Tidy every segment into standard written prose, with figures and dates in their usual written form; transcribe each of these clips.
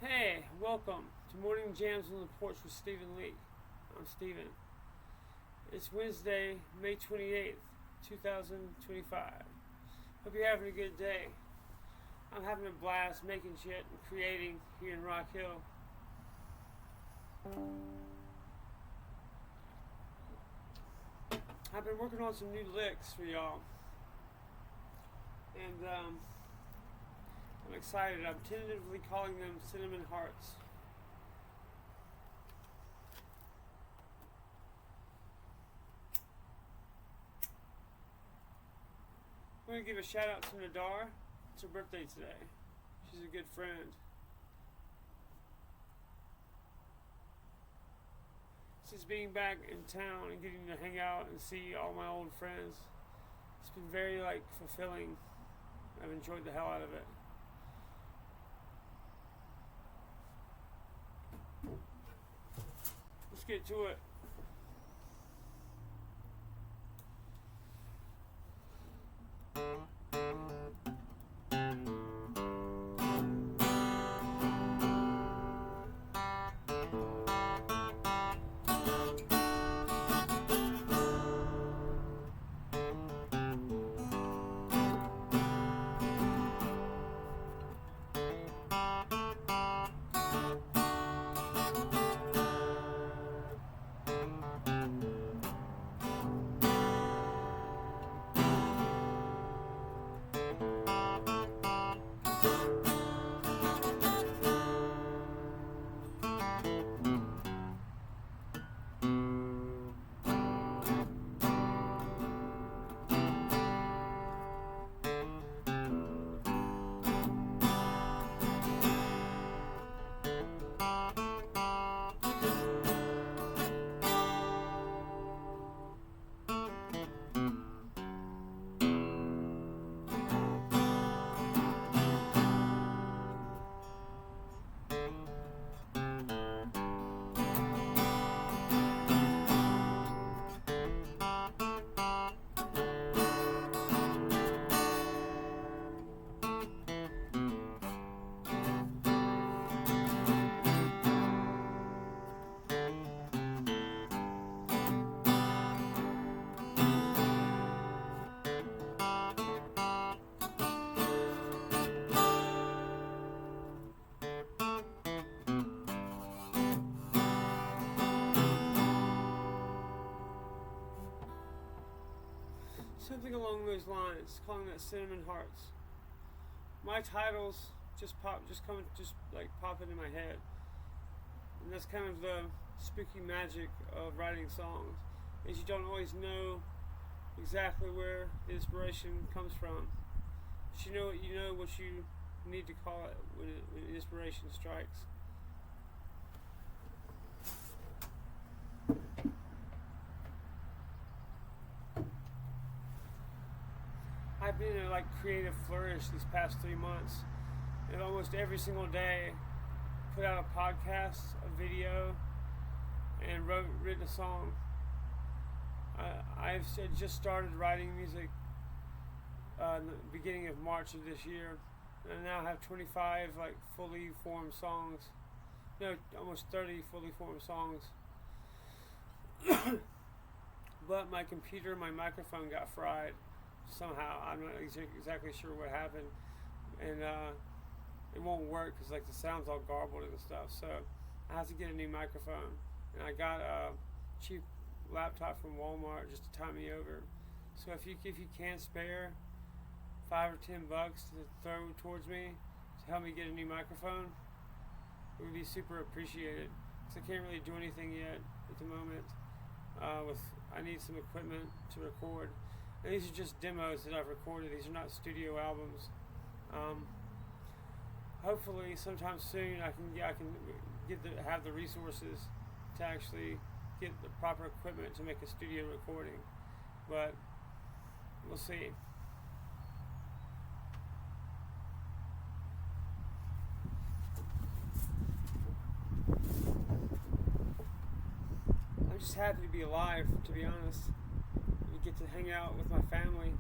Hey, welcome to Morning Jams on the Porch with Stephen Leake. I'm Stephen. It's Wednesday, May 28th, 2025. Hope you're having a good day. I'm having a blast making shit and creating here in Rock Hill. I've been working on some new licks for y'all. And I'm excited. I'm tentatively calling them Cinnamon Hearts. I'm going to give a shout out to Nadar. It's her birthday today. She's a good friend. Since being back in town and getting to hang out and see all my old friends, it's been very fulfilling. I've enjoyed the hell out of it. Let's get to it. Something along those lines, calling that Cinnamon Hearts. My titles just pop into my head, and that's kind of the spooky magic of writing songs. Is you don't always know exactly where the inspiration comes from, but you know what you need to call it when inspiration strikes. I've been in a creative flourish these past 3 months, and almost every single day put out a podcast, a video, and written a song. I've just started writing music in the beginning of March of this year, and I now have 25 fully formed songs. No, almost 30 fully formed songs. But my computer, my microphone got fried. Somehow, I'm not exactly sure what happened, and it won't work because the sound's all garbled and stuff. So I have to get a new microphone, and I got a cheap laptop from Walmart just to tie me over. So if you can spare $5 or $10 to throw towards me to help me get a new microphone, it would be super appreciated. Because I can't really do anything yet at the moment. I need some equipment to record. And these are just demos that I've recorded. These are not studio albums. Hopefully, sometime soon, I can have the resources to actually get the proper equipment to make a studio recording. But we'll see. I'm just happy to be alive, to be honest. Get to hang out with my family,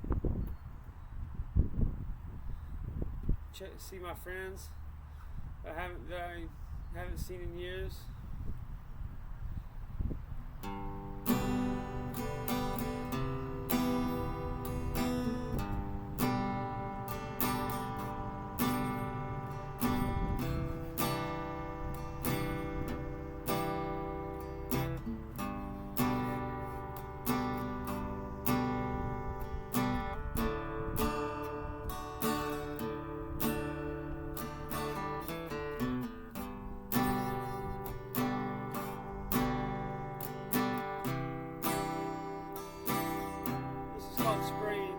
see my friends, that I haven't seen in years. This is called Spring.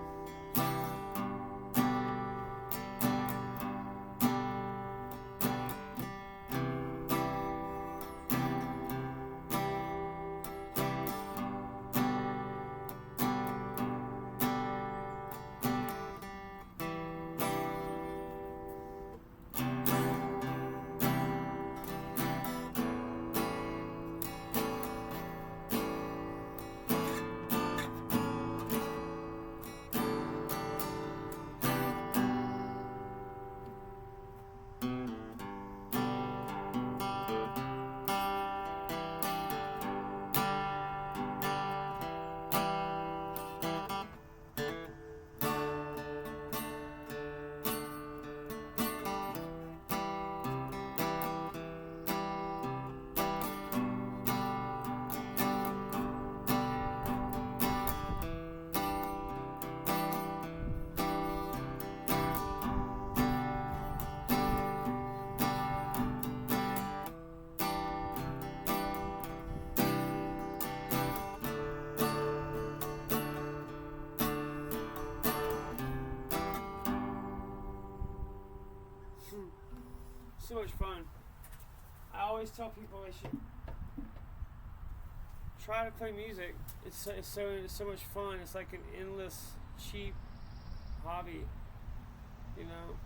So much fun. I always tell people they should try to play music. It's so much fun. It's like an endless, cheap hobby. You know,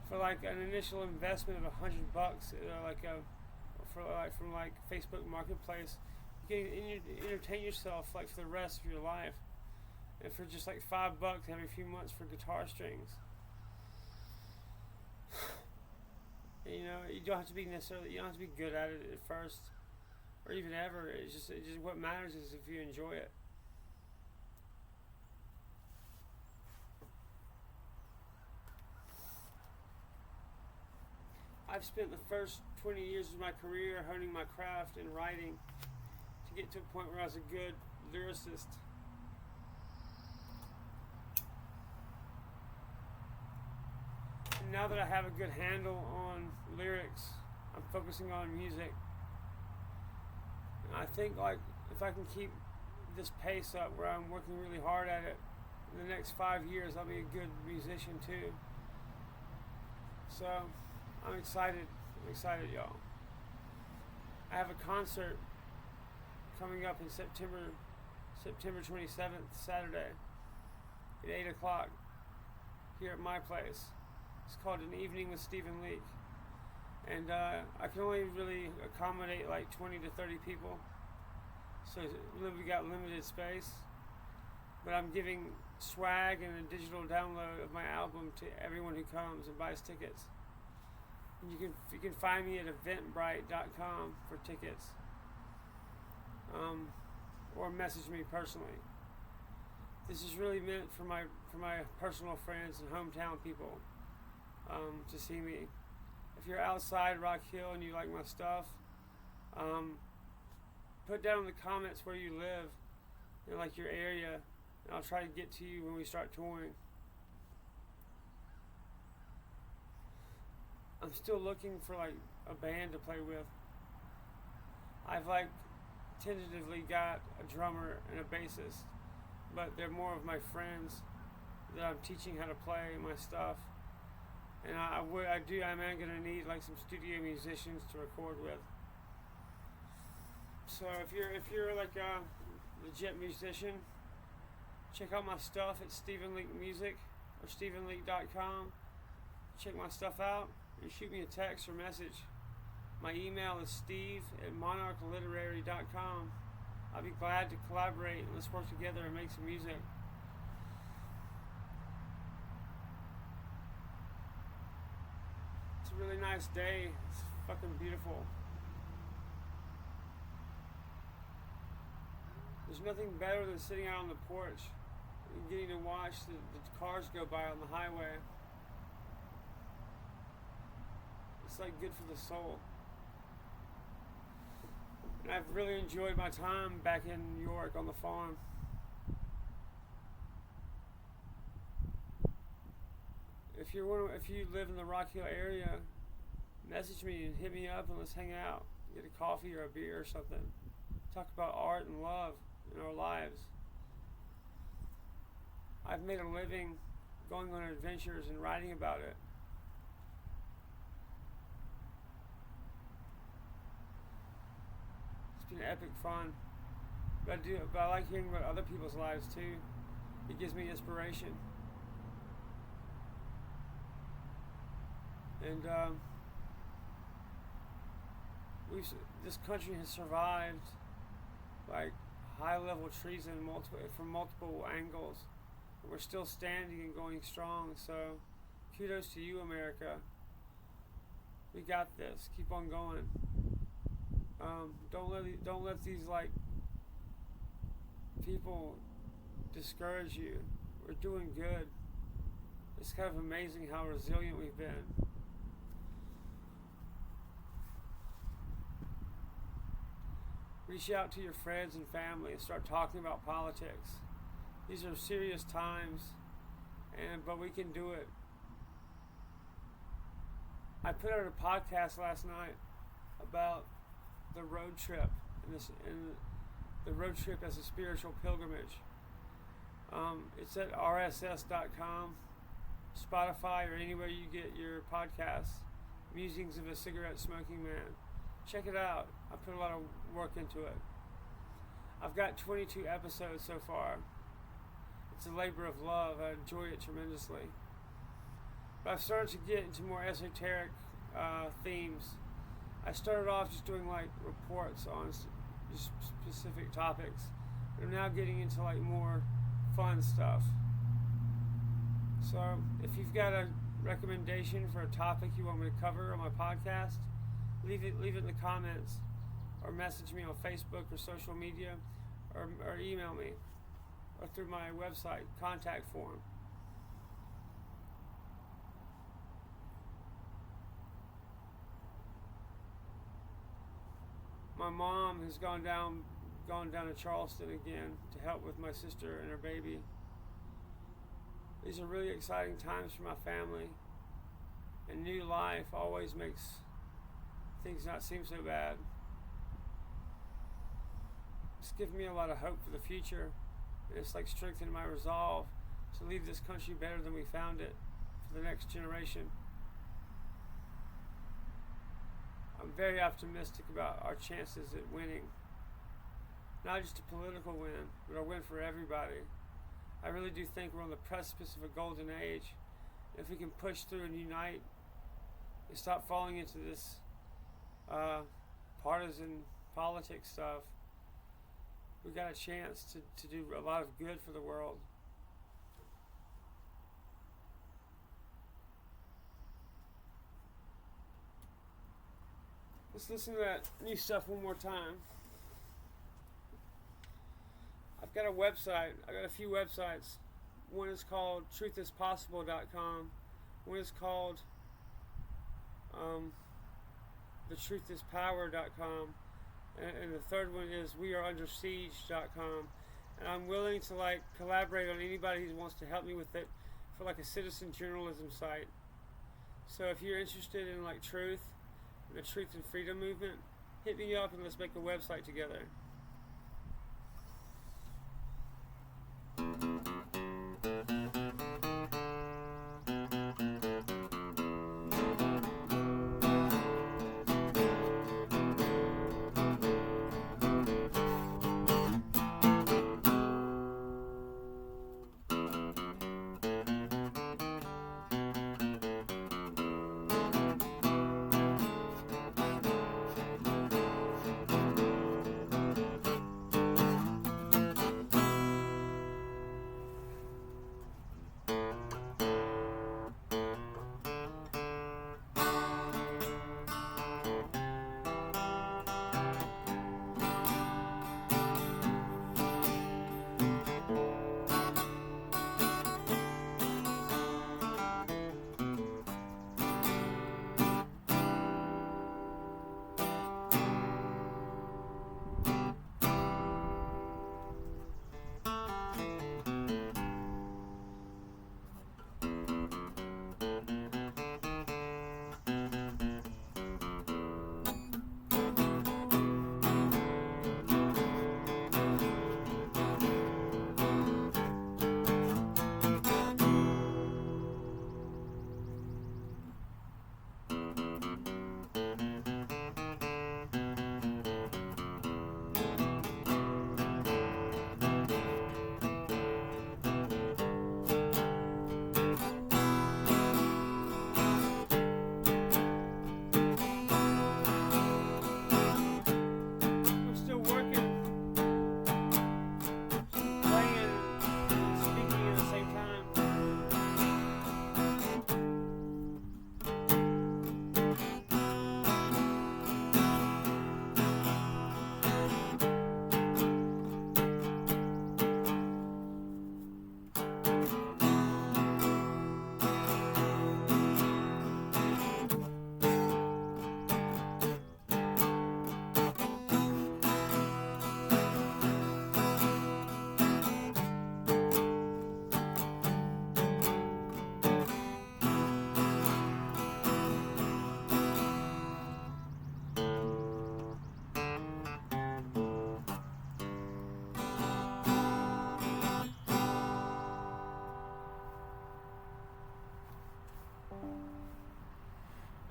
for like an initial investment of $100, from Facebook Marketplace, you can entertain yourself like for the rest of your life. And for just like $5 every few months for guitar strings. You know, you don't have to be good at it at first, or even ever. It's just what matters is if you enjoy it. I've spent the first 20 years of my career honing my craft and writing to get to a point where I was a good lyricist. Now that I have a good handle on lyrics, I'm focusing on music. And I think like if I can keep this pace up where I'm working really hard at it, in the next 5 years I'll be a good musician too. So I'm excited. Y'all. I have a concert coming up in September 27th, Saturday at 8 o'clock here at my place. It's called An Evening with Stephen Leake. And I can only really accommodate like 20 to 30 people. So we got limited space. But I'm giving swag and a digital download of my album to everyone who comes and buys tickets. And you can find me at eventbrite.com for tickets. Or message me personally. This is really meant for my personal friends and hometown people. To see me. If you're outside Rock Hill and you like my stuff, put down in the comments where you live and like your area, and I'll try to get to you when we start touring. I'm still looking for like a band to play with. I've like tentatively got a drummer and a bassist, but they're more of my friends that I'm teaching how to play my stuff. And I'm going to need like some studio musicians to record with. So if you're like a legit musician, check out my stuff at Stephen Leake Music or StephenLeake.com. Check my stuff out and shoot me a text or message. My email is steve@monarchliterary.com. I'll be glad to collaborate and let's work together and make some music. It's a really nice day. It's fucking beautiful. There's nothing better than sitting out on the porch and getting to watch the cars go by on the highway. It's like good for the soul. And I've really enjoyed my time back in New York on the farm. If you live in the Rock Hill area, message me and hit me up and let's hang out. Get a coffee or a beer or something. Talk about art and love in our lives. I've made a living going on adventures and writing about it. It's been epic fun. But I like hearing about other people's lives too. It gives me inspiration. And this country has survived like high-level treason from multiple angles. We're still standing and going strong. So, kudos to you, America. We got this. Keep on going. Don't let these like people discourage you. We're doing good. It's kind of amazing how resilient we've been. Reach out to your friends and family and start talking about politics. These are serious times, but we can do it. I put out a podcast last night about the road trip and the road trip as a spiritual pilgrimage. It's at rss.com, Spotify, or anywhere you get your podcasts. Musings of a Cigarette Smoking Man. Check it out. I put a lot of work into it. I've got 22 episodes so far. It's a labor of love. I enjoy it tremendously. But I've started to get into more esoteric themes. I started off just doing like reports on just specific topics. But I'm now getting into like more fun stuff. So if you've got a recommendation for a topic you want me to cover on my podcast, leave it in the comments, or message me on Facebook or social media, or email me, or through my website contact form. My mom has gone down to Charleston again to help with my sister and her baby. These are really exciting times for my family, and new life always makes things not seem so bad. It's given me a lot of hope for the future, and it's like strengthening my resolve to leave this country better than we found it for the next generation. I'm very optimistic about our chances at winning. Not just a political win, but a win for everybody. I really do think we're on the precipice of a golden age. If we can push through and unite and stop falling into this partisan politics stuff, we got a chance to do a lot of good for the world. Let's listen to that new stuff one more time. I've got a website. I got a few websites. One is called truthispossible.com. One is called thetruithispower.com. And the third one is weareundersiege.com. And I'm willing to like collaborate on anybody who wants to help me with it for like a citizen journalism site. So if you're interested in like truth, the truth and freedom movement, hit me up and let's make a website together.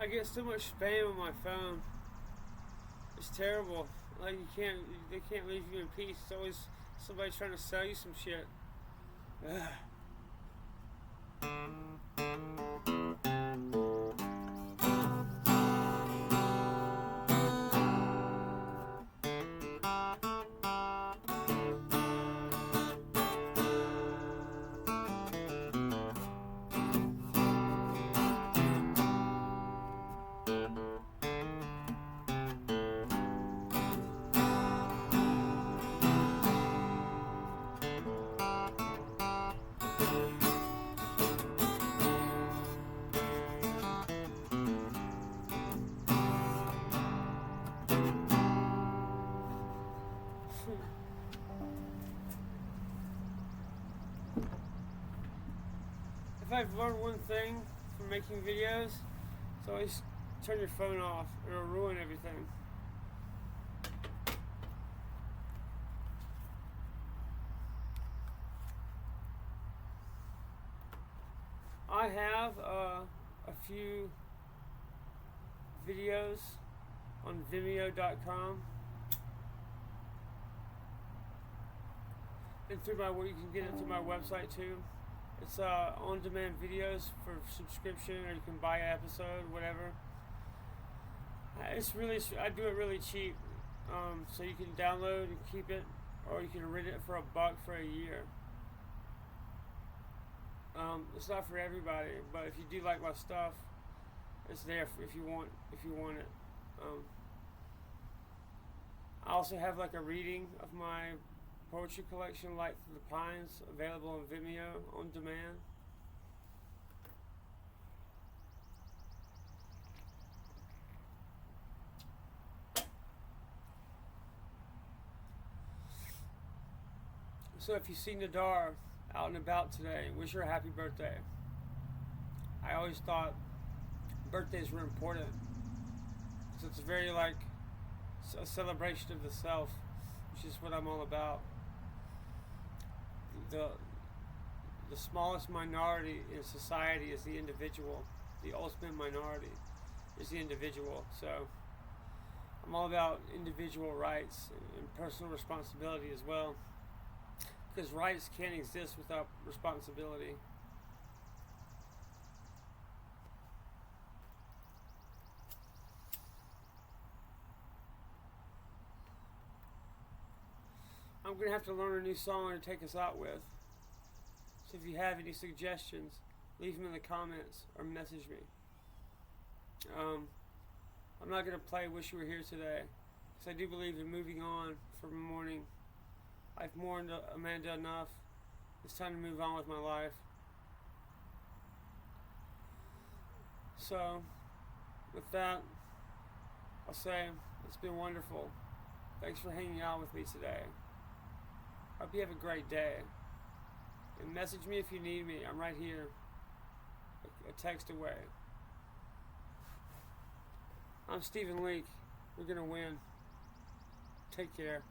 I get so much spam on my phone. It's terrible. Like they can't leave you in peace. It's always somebody trying to sell you some shit. Ugh. If I've learned one thing from making videos, it's always turn your phone off. It'll ruin everything. I have a few videos on Vimeo.com. And through you can get it through my website too. It's on-demand videos for subscription, or you can buy an episode, whatever. I do it really cheap, so you can download and keep it, or you can rent it for $1 for a year. It's not for everybody, but if you do like my stuff, it's there if you want it. I also have like a reading of my poetry collection, Light Through the Pines, available on Vimeo on demand. So if you see Nadar out and about today, wish her a happy birthday. I always thought birthdays were important, because it's very like a celebration of the self, which is what I'm all about. The smallest minority in society is the individual. The ultimate minority is the individual. So I'm all about individual rights and personal responsibility as well, because rights can't exist without responsibility. I'm going to have to learn a new song to take us out with. So if you have any suggestions, leave them in the comments or message me. I'm not going to play Wish You Were Here today, because I do believe in moving on from mourning. I've mourned Amanda enough. It's time to move on with my life. So, with that, I'll say it's been wonderful. Thanks for hanging out with me today. Hope you have a great day. And message me if you need me. I'm right here. A text away. I'm Stephen Leake. We're going to win. Take care.